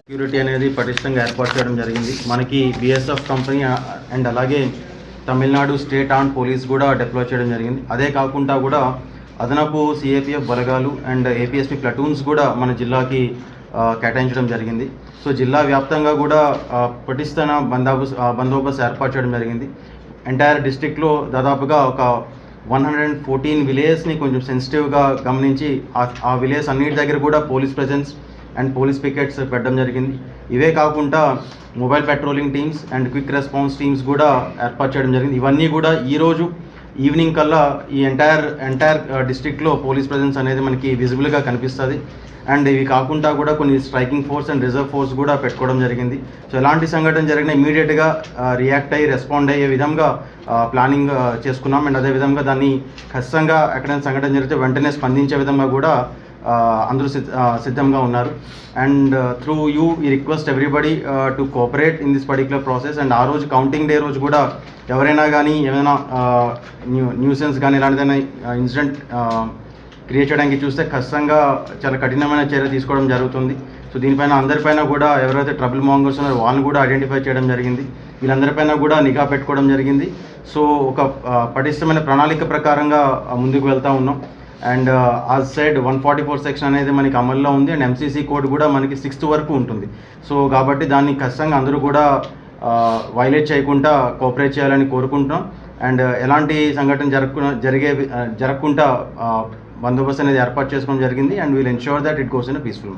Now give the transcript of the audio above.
Security అనేది పటిష్టంగా ఏర్పాటు చేయడం జరిగింది. మనకి బిఎస్ఎఫ్ కంపెనీ అండ్ అలాగే తమిళనాడు స్టేట్ ఆర్మ్డ్ పోలీస్ కూడా డిప్లాయ్ చేయడం జరిగింది. అదే కాకుండా కూడా అదనపు సిఏపిఎఫ్ బలగాలు అండ్ ఏపీఎస్పీ ప్లటూన్స్ కూడా మన జిల్లాకి కేటాయించడం జరిగింది. సో జిల్లా వ్యాప్తంగా కూడా పటిష్టమైన బందోబస్తు ఏర్పాటు చేయడం జరిగింది. ఎంటైర్ డిస్ట్రిక్ట్లో దాదాపుగా ఒక 114 విలేజ్ని కొంచెం సెన్సిటివ్గా గమనించి ఆ విలేజ్ అన్నిటి దగ్గర కూడా police presence and police pickets పెట్టడం జరిగింది. ఇవే కాకుండా mobile patrolling teams and quick response teams కూడా ఏర్పాటు చేయడం జరిగింది. ఇవన్నీ కూడా ఈరోజు ఈవినింగ్ కల్లా ఈ ఎంటైర్ డిస్ట్రిక్ట్లో పోలీస్ ప్రెజెన్స్ అనేది మనకి విజిబుల్గా కనిపిస్తుంది. అండ్ ఇవి కాకుండా కూడా కొన్ని striking force and reserve force కూడా పెట్టుకోవడం జరిగింది. సో ఎలాంటి సంఘటన జరిగినా ఇమీడియట్గా రియాక్ట్ అయ్యి రెస్పాండ్ అయ్యే విధంగా ప్లానింగ్ చేసుకున్నాం. అండ్ అదేవిధంగా దాన్ని ఖచ్చితంగా ఎక్కడైనా సంఘటన జరిగితే వెంటనే స్పందించే విధంగా కూడా అందరూ సిద్ధంగా ఉన్నారు. అండ్ త్రూ యూ ఈ request everybody to cooperate in this particular process. And ఆ రోజు కౌంటింగ్ డే రోజు కూడా ఎవరైనా కానీ ఏమైనా న్యూసెన్స్ కానీ ఇలాంటిదైనా ఇన్సిడెంట్ క్రియేట్ చేయడానికి చూస్తే ఖచ్చితంగా చాలా కఠినమైన చర్య తీసుకోవడం జరుగుతుంది. సో దీనిపైన అందరిపైన కూడా ఎవరైతే ట్రబుల్ మాంగర్స్ ఉన్నారో వాళ్ళని కూడా ఐడెంటిఫై చేయడం జరిగింది. వీళ్ళందరిపైన కూడా నిఘా పెట్టుకోవడం జరిగింది. సో ఒక పటిష్టమైన ప్రణాళిక ప్రకారంగా ముందుకు వెళ్తూ ఉన్నాం. అండ్ యాజ్ సైడ్ 144 సెక్షన్ అనేది మనకి అమల్లో ఉంది. అండ్ ఎంసీసీ కోడ్ కూడా మనకి 6th వరకు ఉంటుంది. సో కాబట్టి దాన్ని ఖచ్చితంగా అందరూ కూడా వైలేట్ చేయకుండా కోఆపరేట్ చేయాలని కోరుకుంటున్నాం. అండ్ ఎలాంటి సంఘటన జరగకుండా బందోబస్తు అనేది ఏర్పాటు చేసుకోవడం జరిగింది. And will ensure that it goes in a peaceful.